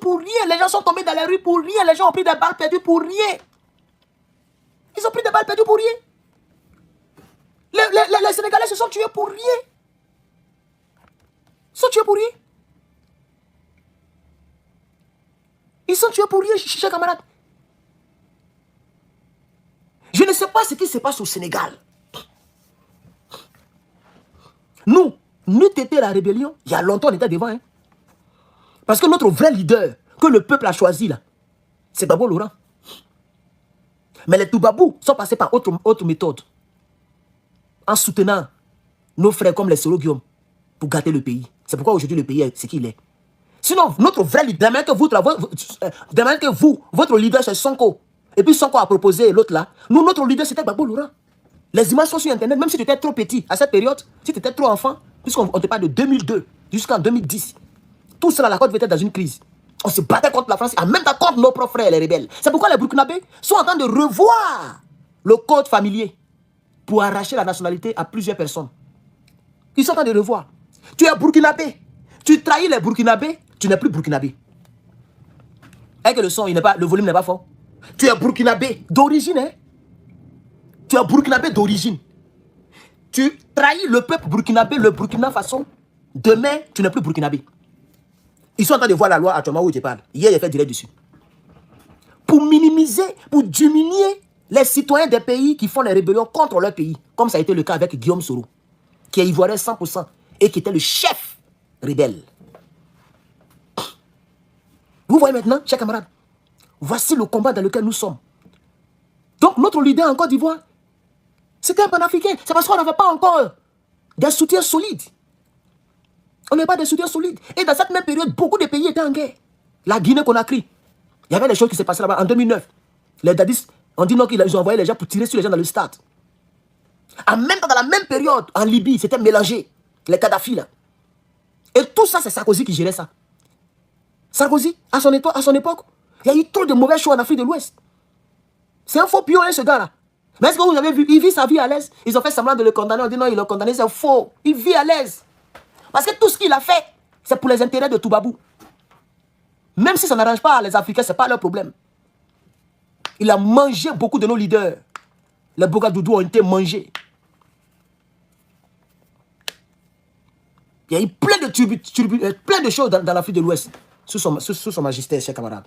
pour rien. Les gens sont tombés dans les rues pour rien. Les gens ont pris des balles perdues pour rien. Ils ont pris des balles perdues pour rien. Les Sénégalais se sont tués pour rien. Ils sont tués pour rien. Ils sont tués pour rien, chers camarades. Je ne sais pas ce qui se passe au Sénégal. Nous été la rébellion, il y a longtemps on était devant. Hein. Parce que notre vrai leader, que le peuple a choisi là, c'est Gbagbo Laurent. Mais les Toubabou sont passés par autre méthode. En soutenant nos frères comme les Soro Guillaume pour gâter le pays. C'est pourquoi aujourd'hui le pays est ce qu'il est. Sinon, notre vrai leader, demain que vous, votre leader c'est Sonko, et puis Sonko a proposé l'autre là, nous, notre leader c'était Gbagbo Laurent. Les images sont sur Internet, même si tu étais trop petit à cette période, si tu étais trop enfant, puisqu'on te parle de 2002 jusqu'en 2010, tout cela, la Côte était dans une crise. On se battait contre la France, en même temps contre nos propres frères, les rebelles. C'est pourquoi les Burkinabés sont en train de revoir le code familier pour arracher la nationalité à plusieurs personnes. Ils sont en train de revoir. Tu es Burkinabé, tu trahis les Burkinabés, tu n'es plus Burkinabé. Et que le son, le volume n'est pas fort. Tu es Burkinabé d'origine, hein? Tu es Burkinabé d'origine. Tu trahis le peuple burkinabé, le Burkina Faso. Demain, tu n'es plus Burkinabé. Ils sont en train de voir la loi actuellement où je parle. Hier, j'ai fait direct dessus. Pour minimiser, pour diminuer les citoyens des pays qui font les rébellions contre leur pays. Comme ça a été le cas avec Guillaume Soro, qui est ivoirien 100% et qui était le chef rebelle. Vous voyez maintenant, chers camarades, voici le combat dans lequel nous sommes. Donc, notre leader en Côte d'Ivoire, c'était un panafricain. C'est parce qu'on n'avait pas encore des soutiens solides. On n'avait pas de soutiens solides. Et dans cette même période, beaucoup de pays étaient en guerre. La Guinée-Conakry. Il y avait des choses qui se passaient là-bas en 2009. Les dadis ont dit non qu'ils ont envoyé les gens pour tirer sur les gens dans le stade. En même temps, dans la même période, en Libye, c'était mélangé. Les Kadhafi là. Et tout ça, c'est Sarkozy qui gérait ça. Sarkozy, à son époque, il y a eu trop de mauvais choix en Afrique de l'Ouest. C'est un faux pion, hein, ce gars-là. Mais est-ce que vous avez vu, il vit sa vie à l'aise. Ils ont fait semblant de le condamner. On dit non, il l'a condamné, c'est faux. Il vit à l'aise. Parce que tout ce qu'il a fait, c'est pour les intérêts de Toubabou. Même si ça n'arrange pas les Africains, ce n'est pas leur problème. Il a mangé beaucoup de nos leaders. Les Bogadoudou ont été mangés. Il y a eu plein de choses dans l'Afrique de l'Ouest. Sous son majesté, chers camarades.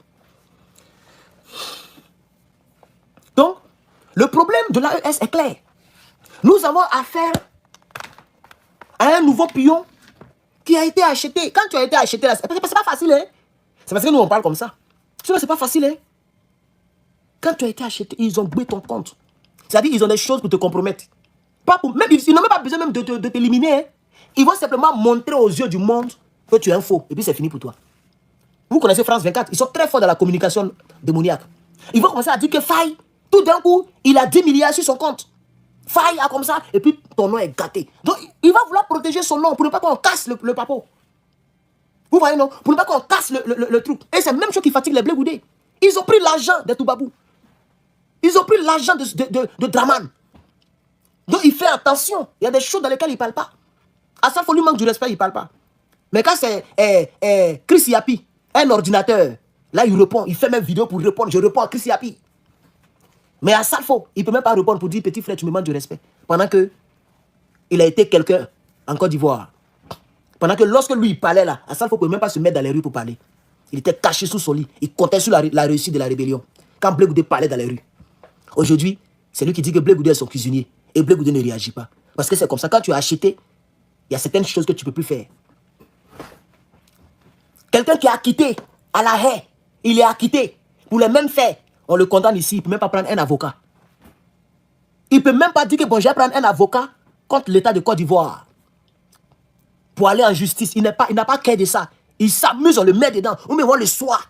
Donc, le problème de l'AES est clair. Nous avons affaire à un nouveau pion qui a été acheté. Quand tu as été acheté, c'est pas facile, hein. C'est parce que nous, on parle comme ça. Sinon, c'est pas facile, hein. Quand tu as été acheté, ils ont boué ton compte. C'est-à-dire, ils ont des choses pour te compromettre. Ils n'ont même pas besoin même de t'éliminer, hein. Ils vont simplement montrer aux yeux du monde que tu es un faux. Et puis, c'est fini pour toi. Vous connaissez France 24. Ils sont très forts dans la communication démoniaque. Ils vont commencer à dire que Faye, tout d'un coup, il a 10 milliards sur son compte. Faille a comme ça, et puis ton nom est gâté. Donc, il va vouloir protéger son nom pour ne pas qu'on casse le papo. Vous voyez, non? Pour ne pas qu'on casse le truc. Et c'est la même chose qui fatigue les Blé Goudé. Ils ont pris l'argent de Toubabou. Ils ont pris l'argent de Draman. Donc, il fait attention. Il y a des choses dans lesquelles il ne parle pas. À ça, il faut lui manque du respect, il ne parle pas. Mais quand c'est Chris Yapi, un ordinateur, là, il répond. Il fait même vidéo pour répondre. Je réponds à Chris Yapi. Mais à Salfo, il ne peut même pas répondre pour dire, petit frère, tu me manques du respect. Pendant que il a été quelqu'un en Côte d'Ivoire. Pendant que lorsque lui, il parlait là, à Salfo ne pouvait même pas se mettre dans les rues pour parler. Il était caché sous son lit. Il comptait sur la réussite de la rébellion. Quand Blé Goudé parlait dans les rues. Aujourd'hui, c'est lui qui dit que Blé Goudé est son cuisinier. Et Blé Goudé ne réagit pas. Parce que c'est comme ça. Quand tu as acheté, il y a certaines choses que tu ne peux plus faire. Quelqu'un qui est acquitté à la haie, il est acquitté pour les mêmes faits. On le condamne ici, il ne peut même pas prendre un avocat. Il ne peut même pas dire que bon, je vais prendre un avocat contre l'État de Côte d'Ivoire. Pour aller en justice. Il n'a pas qu'à de ça. Il s'amuse, on le met dedans. Ou mais ils vont le soigner.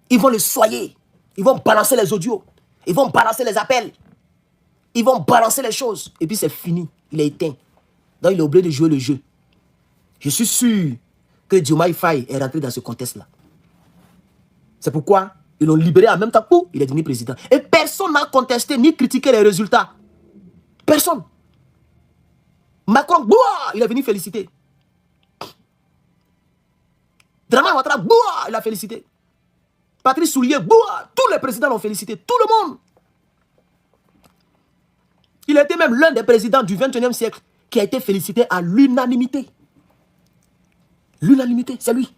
Ils vont le soyer. Ils vont balancer les audios. Ils vont balancer les appels. Ils vont balancer les choses. Et puis c'est fini. Il est éteint. Donc il est obligé de jouer le jeu. Je suis sûr que Diomaye Faye est rentré dans ce contexte-là. C'est pourquoi ils l'ont libéré en même temps où il est devenu président. Et personne n'a contesté ni critiqué les résultats. Personne. Macron, il est venu féliciter. Dramane Ouattara, boua, il a félicité. Patrice Soulier, boua, tous les présidents l'ont félicité, tout le monde. Il a été même l'un des présidents du 21e siècle qui a été félicité à l'unanimité. L'unanimité, c'est lui.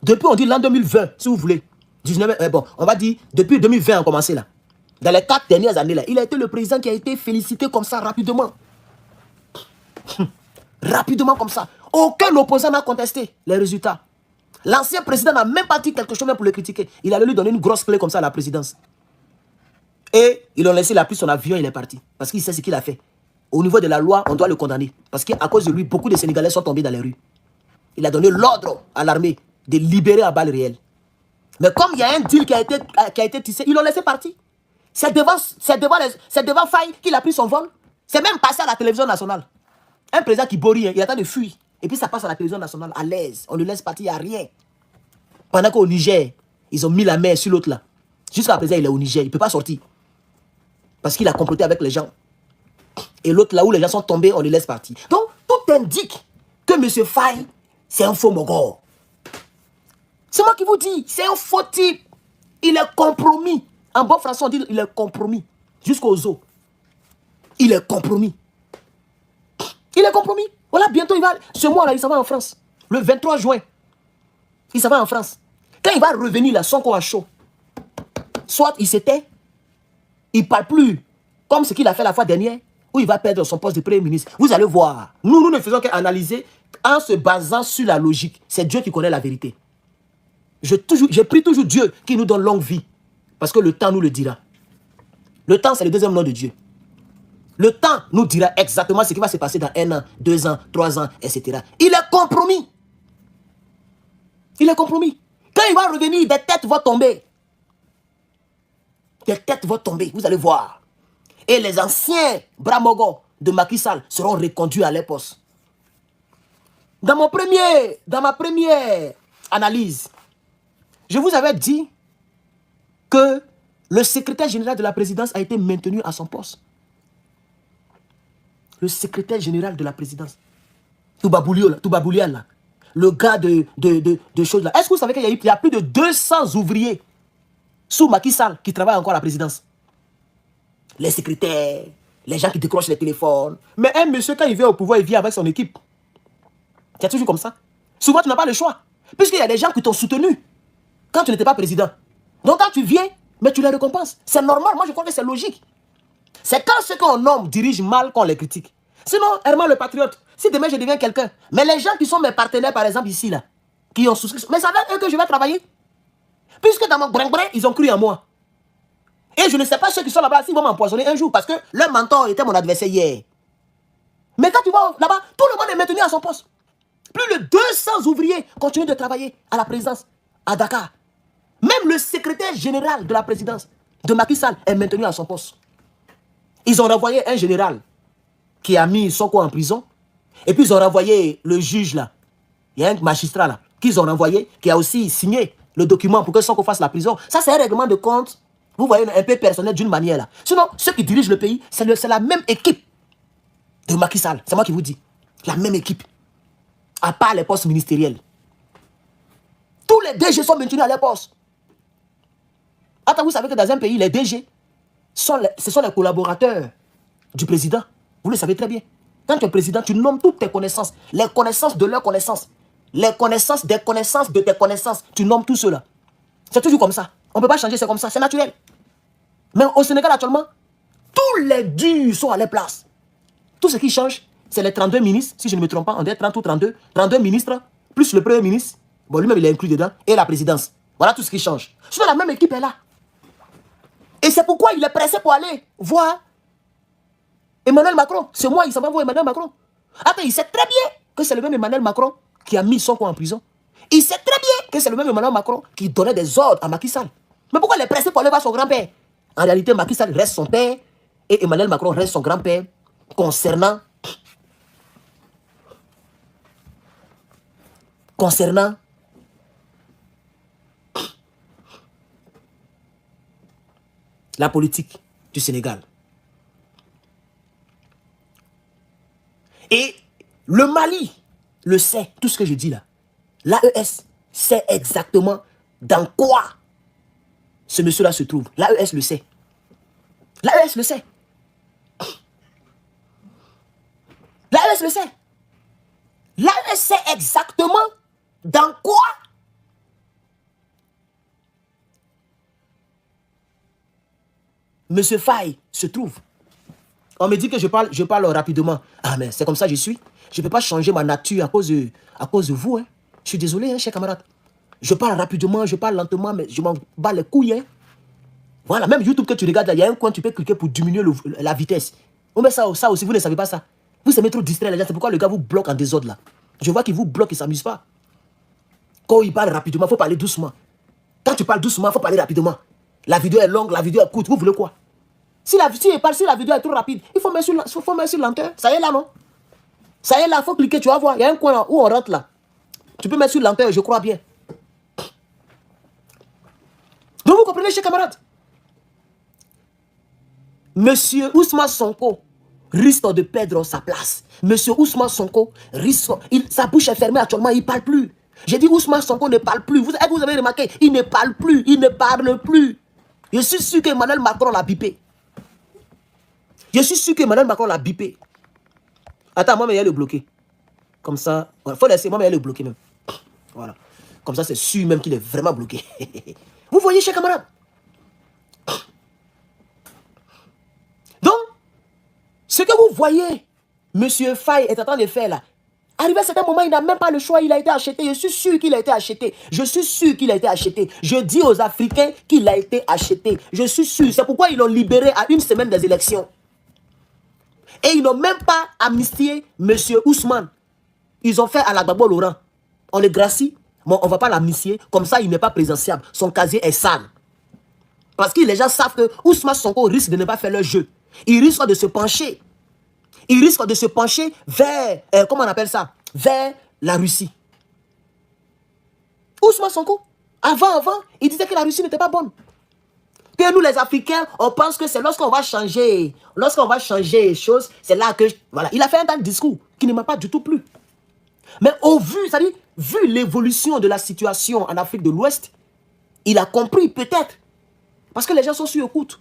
Depuis, on dit l'an 2020, si vous voulez. 19, bon, on va dire, depuis 2020, on a commencé là. Dans les 4 dernières années là, il a été le président qui a été félicité comme ça, rapidement. Rapidement comme ça. Aucun opposant n'a contesté les résultats. L'ancien président n'a même pas dit quelque chose même pour le critiquer. Il allait lui donner une grosse clé comme ça à la présidence. Et ils l'ont laissé, il a pris son avion, il est parti. Parce qu'il sait ce qu'il a fait. Au niveau de la loi, on doit le condamner. Parce qu'à cause de lui, beaucoup de Sénégalais sont tombés dans les rues. Il a donné l'ordre à l'armée de libérer à balles réelles. Mais comme il y a un deal qui a été tissé, ils l'ont laissé partir. C'est devant Faye qu'il a pris son vol. C'est même passé à la télévision nationale. Un président qui boit, il attend de fuir. Et puis ça passe à la télévision nationale à l'aise. On le laisse partir, il n'y a rien. Pendant qu'au Niger, ils ont mis la main sur l'autre là. Jusqu'à présent, il est au Niger, il ne peut pas sortir. Parce qu'il a comploté avec les gens. Et l'autre là où les gens sont tombés, on le laisse partir. Donc, tout indique que M. Faye, c'est un faux mogor. C'est moi qui vous dis, c'est un faux type. Il est compromis. En bon français, on dit il est compromis. Jusqu'aux os. Il est compromis. Il est compromis. Voilà, bientôt, ce mois-là, il s'en va en France. Le 23 juin. Il s'en va en France. Quand il va revenir là, son corps à chaud. Soit il s'était, il ne parle plus. Comme ce qu'il a fait la fois dernière, où il va perdre son poste de Premier ministre. Vous allez voir. Nous ne faisons qu'analyser en se basant sur la logique. C'est Dieu qui connaît la vérité. Je prie toujours Dieu qui nous donne longue vie. Parce que le temps nous le dira. Le temps, c'est le deuxième nom de Dieu. Le temps nous dira exactement ce qui va se passer dans 1 an, 2 ans, 3 ans, etc. Il est compromis. Il est compromis. Quand il va revenir, des têtes vont tomber. Des têtes vont tomber, vous allez voir. Et les anciens Bramogo de Macky Sall seront reconduits à leur poste. Dans ma première analyse, je vous avais dit que le secrétaire général de la présidence a été maintenu à son poste. Le secrétaire général de la présidence. Toubaboulia là. Le gars de choses là. Est-ce que vous savez qu'il y a plus de 200 ouvriers sous Macky Sall qui travaillent encore à la présidence? Les secrétaires, les gens qui décrochent les téléphones. Mais un monsieur, quand il vient au pouvoir, il vient avec son équipe. C'est toujours comme ça. Souvent, tu n'as pas le choix. Puisqu'il y a des gens qui t'ont soutenu quand tu n'étais pas président. Donc, quand tu viens, mais tu les récompenses. C'est normal. Moi, je crois que c'est logique. C'est quand ceux qu'on nomme dirigent mal qu'on les critique. Sinon, Herman le patriote, si demain je deviens quelqu'un, mais les gens qui sont mes partenaires, par exemple, ici, là, qui ont souscrit, mais c'est avec eux que je vais travailler. Puisque dans mon brin-brin, ils ont cru en moi. Et je ne sais pas ceux qui sont là-bas s'ils vont m'empoisonner un jour, parce que leur mentor était mon adversaire hier. Mais quand tu vas là-bas, tout le monde est maintenu à son poste. Plus de 200 ouvriers continuent de travailler à la présidence, à Dakar. Même le secrétaire général de la présidence de Macky Sall est maintenu à son poste. Ils ont renvoyé un général qui a mis Sonko en prison. Et puis ils ont renvoyé le juge là. Il y a un magistrat là qu'ils ont renvoyé, qui a aussi signé le document pour que Sonko fasse la prison. Ça, c'est un règlement de compte, vous voyez, un peu personnel d'une manière là. Sinon, ceux qui dirigent le pays, c'est la même équipe de Macky Sall. C'est moi qui vous dis. La même équipe. À part les postes ministériels. Tous les DG sont maintenus à leur poste. Attends, vous savez que dans un pays, les DG, ce sont les collaborateurs du président. Vous le savez très bien. Quand tu es président, tu nommes toutes tes connaissances. Les connaissances de leurs connaissances. Les connaissances des connaissances de tes connaissances. Tu nommes tout cela. C'est toujours comme ça. On ne peut pas changer, c'est comme ça. C'est naturel. Mais au Sénégal actuellement, tous les durs sont à leur place. Tout ce qui change, c'est les 32 ministres. Si je ne me trompe pas, on dit 30 ou 32. 32 ministres, plus le premier ministre. Bon, lui-même, il est inclus dedans. Et la présidence. Voilà tout ce qui change. Sinon, la même équipe est là. Et c'est pourquoi il est pressé pour aller voir Emmanuel Macron. C'est moi, il s'en va voir Emmanuel Macron. Attends, il sait très bien que c'est le même Emmanuel Macron qui a mis Sonko en prison. Il sait très bien que c'est le même Emmanuel Macron qui donnait des ordres à Macky Sall. Mais pourquoi il est pressé pour aller voir son grand-père? En réalité, Macky Sall reste son père et Emmanuel Macron reste son grand-père concernant la politique du Sénégal. Et le Mali le sait, tout ce que je dis là. L'AES sait exactement dans quoi ce monsieur-là se trouve. L'AES le sait. L'AES le sait. L'AES le sait. L'AES sait exactement dans quoi Monsieur Faye se trouve. On me dit que je parle rapidement. Ah, mais c'est comme ça que je suis. Je ne peux pas changer ma nature à cause de vous. Hein. Je suis désolé, hein, chers camarades. Je parle rapidement, je parle lentement, mais je m'en bats les couilles. Hein. Voilà, même YouTube que tu regardes, il y a un coin, tu peux cliquer pour diminuer la vitesse. On met ça aussi, vous ne savez pas ça. Vous aimez trop distraire les gens, c'est pourquoi le gars vous bloque en désordre là. Je vois qu'il vous bloque, il ne s'amuse pas. Quand il parle rapidement, il faut parler doucement. Quand tu parles doucement, il faut parler rapidement. La vidéo est longue, la vidéo est courte, vous voulez quoi? Si la vidéo est trop rapide, il faut mettre sur lenteur. Ça y est là, non? Ça y est là, il faut cliquer, tu vas voir. Il y a un coin là, où on rentre là. Tu peux mettre sur lenteur, je crois bien. Donc vous comprenez, chers camarades? Monsieur Ousmane Sonko risque de perdre sa place. Monsieur Ousmane Sonko risque... sa bouche est fermée actuellement, il ne parle plus. J'ai dit Ousmane Sonko ne parle plus. Vous avez remarqué, il ne parle plus, il ne parle plus. Je suis sûr qu'Emmanuel Macron l'a bipé. Je suis sûr qu'Emmanuel Macron l'a bipé. Attends, moi, mais il va le bloquer. Comme ça, il faut laisser, moi, mais il va le bloquer même. Voilà. Comme ça, c'est sûr même qu'il est vraiment bloqué. Vous voyez, chers camarades? Donc, ce que vous voyez, Monsieur Faye est en train de faire là, arrivé à un certain moment, il n'a même pas le choix, il a été acheté. Je suis sûr qu'il a été acheté. Je suis sûr qu'il a été acheté. Je dis aux Africains qu'il a été acheté. Je suis sûr. C'est pourquoi ils l'ont libéré à une semaine des élections. Et ils n'ont même pas amnistié M. Ousmane. Ils ont fait à la Gbagbo Laurent. On le gracie, mais on ne va pas l'amnistier. Comme ça, il n'est pas présidentiable. Son casier est sale. Parce que les gens savent que Ousmane Sonko risque de ne pas faire leur jeu. Il risque de se pencher. Il risque de se pencher vers, comment on appelle ça? Vers la Russie. Ousmane Sonko, avant, il disait que la Russie n'était pas bonne. Que nous, les Africains, on pense que c'est lorsqu'on va changer les choses, c'est là que... Voilà, il a fait un tel discours qui ne m'a pas du tout plu. Mais au vu, c'est-à-dire, vu l'évolution de la situation en Afrique de l'Ouest, il a compris peut-être. Parce que les gens sont sur écoute.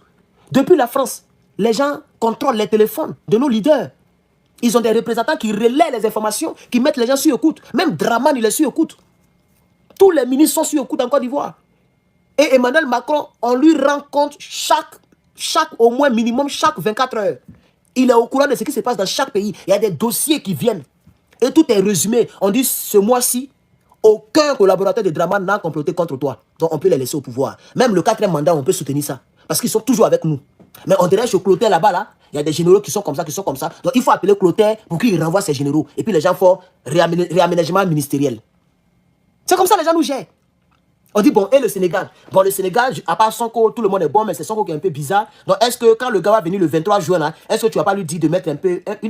Depuis la France, les gens contrôlent les téléphones de nos leaders. Ils ont des représentants qui relaient les informations, qui mettent les gens sur écoute. Même Draman, il est sur écoute. Tous les ministres sont sur écoute en Côte d'Ivoire. Et Emmanuel Macron, on lui rend compte au moins minimum chaque 24 heures. Il est au courant de ce qui se passe dans chaque pays. Il y a des dossiers qui viennent. Et tout est résumé. On dit ce mois-ci, aucun collaborateur de Draman n'a comploté contre toi. Donc on peut les laisser au pouvoir. Même le 4e mandat, on peut soutenir ça. Parce qu'ils sont toujours avec nous. Mais on dirait chez Clotaire là-bas, là, il y a des généraux qui sont comme ça, qui sont comme ça. Donc il faut appeler Clotaire pour qu'il renvoie ses généraux. Et puis les gens font réaménagement ministériel. C'est comme ça les gens nous gèrent. On dit, bon, et le Sénégal? Bon, le Sénégal, à part Sonko, tout le monde est bon, mais c'est Sonko qui est un peu bizarre. Donc, est-ce que quand le gars va venir le 23 juin, là, est-ce que tu vas pas lui dire de mettre une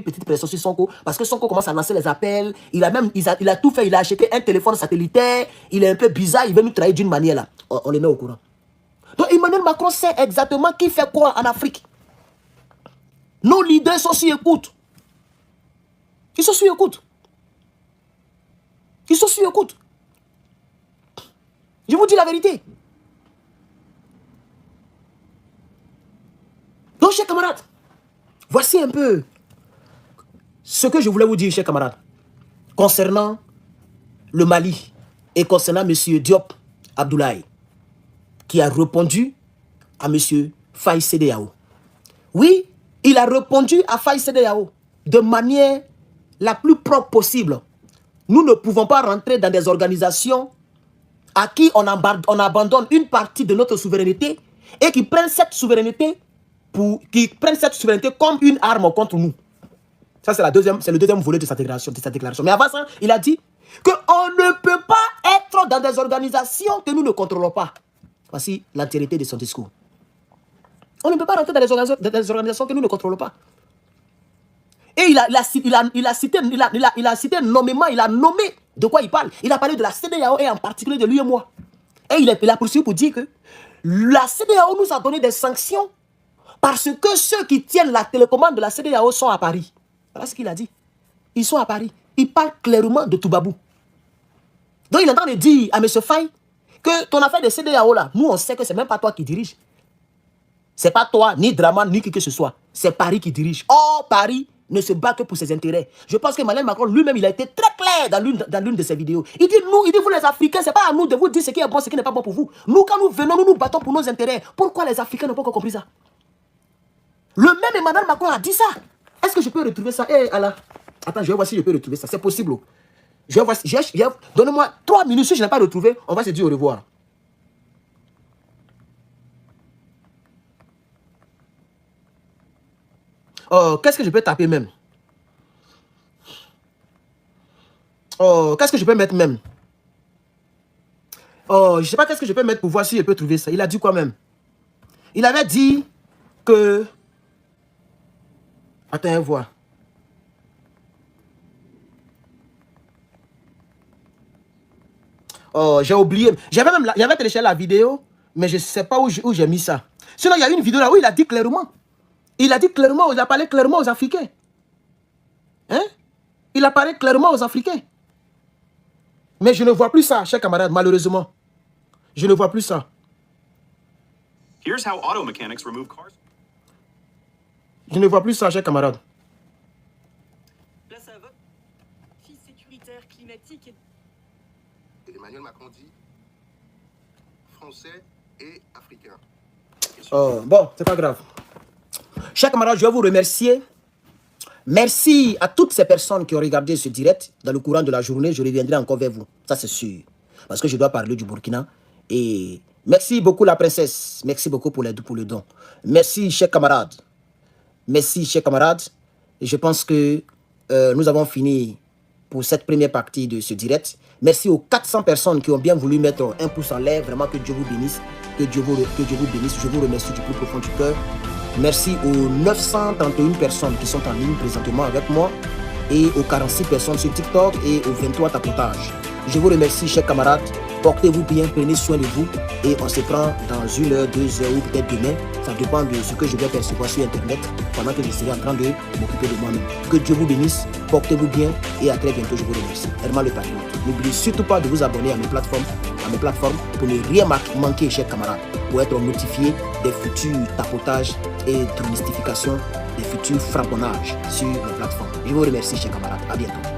petite pression sur Sonko? Parce que Sonko commence à lancer les appels. Il a tout fait. Il a acheté un téléphone satellitaire. Il est un peu bizarre. Il veut nous trahir d'une manière, là. On les met au courant. Donc, Emmanuel Macron sait exactement qui fait quoi en Afrique. Nos leaders sont sur écoute. Ils sont sur écoute. Ils sont sur écoute. Je vous dis la vérité. Donc, chers camarades, voici un peu ce que je voulais vous dire, chers camarades, concernant le Mali et concernant M. Diop Abdoulaye, qui a répondu à M. Faye CEDEAO. Oui, il a répondu à Faye CEDEAO de manière la plus propre possible. Nous ne pouvons pas rentrer dans des organisations à qui on abandonne une partie de notre souveraineté et qui prennent cette souveraineté comme une arme contre nous. Ça, c'est le deuxième volet de sa déclaration. Mais avant ça, il a dit qu'on ne peut pas être dans des organisations que nous ne contrôlons pas. Voici l'entièreté de son discours. On ne peut pas rentrer dans des organisations que nous ne contrôlons pas. Et il a cité nommément, il a nommé de quoi il parle. Il a parlé de la CEDEAO et en particulier de lui et moi. Et il a poursuivi pour dire que la CEDEAO nous a donné des sanctions parce que ceux qui tiennent la télécommande de la CEDEAO sont à Paris. Voilà ce qu'il a dit. Ils sont à Paris. Il parle clairement de Toubabou. Donc il est en train de dire à M. Faye que ton affaire de CEDEAO là, nous on sait que c'est même pas toi qui dirige. C'est pas toi, ni Draman, ni qui que ce soit. C'est Paris qui dirige. Or, Paris ne se bat que pour ses intérêts. Je pense que Emmanuel Macron lui-même, il a été très clair dans l'une de ses vidéos. Il dit, vous les Africains, c'est pas à nous de vous dire ce qui est bon, ce qui n'est pas bon pour vous. Nous, quand nous venons, nous nous battons pour nos intérêts. Pourquoi les Africains n'ont pas encore compris ça? Le même Emmanuel Macron a dit ça. Est-ce que je peux retrouver ça? Allah. Attends, je vais voir si je peux retrouver ça. C'est possible. Je vais voir si... Donnez-moi 3 minutes. Si je n'ai pas retrouvé, on va se dire au revoir. Oh, qu'est-ce que je peux taper même? Oh, qu'est-ce que je peux mettre même? Oh, je ne sais pas qu'est-ce que je peux mettre pour voir si je peux trouver ça. Il a dit quoi même? Il avait dit que... Attends, voir. Oh, j'ai oublié. J'avais téléchargé la vidéo, mais je ne sais pas où j'ai mis ça. Sinon, il y a une vidéo là où il a dit clairement. Il a dit clairement, il a parlé clairement aux Africains. Hein? Il a parlé clairement aux Africains. Mais je ne vois plus ça, chers camarades, malheureusement. Je ne vois plus ça. Here's how auto mechanics remove cars. Je ne vois plus ça, chers camarades. Là, ça va. Fille sécuritaire, climatique et... Emmanuel Macron dit français et africain. Oh, bon, c'est pas grave. Chers camarades, je vais vous remercier. Merci à toutes ces personnes qui ont regardé ce direct. Dans le courant de la journée, je reviendrai encore vers vous. Ça, c'est sûr. Parce que je dois parler du Burkina. Et merci beaucoup, la princesse. Merci beaucoup pour le don. Merci, chers camarades. Merci, chers camarades. Et je pense que nous avons fini pour cette première partie de ce direct. Merci aux 400 personnes qui ont bien voulu mettre un pouce en l'air. Vraiment, que Dieu vous bénisse. Que Dieu vous bénisse. Je vous remercie du plus profond du cœur. Merci aux 931 personnes qui sont en ligne présentement avec moi et aux 46 personnes sur TikTok et aux 23 tapotages. Je vous remercie, chers camarades. Portez-vous bien, prenez soin de vous et on se prend dans 1 heure, 2 heures ou peut-être demain. Ça dépend de ce que je vais percevoir sur Internet pendant que je serai en train de m'occuper de moi-même. Que Dieu vous bénisse, portez-vous bien et à très bientôt. Je vous remercie. Herman le Patriote. N'oubliez surtout pas de vous abonner à mes plateformes pour ne rien manquer, chers camarades, pour être notifié des futurs tapotages et de mystification, des futurs framponnages sur mes plateformes. Je vous remercie, chers camarades. À bientôt.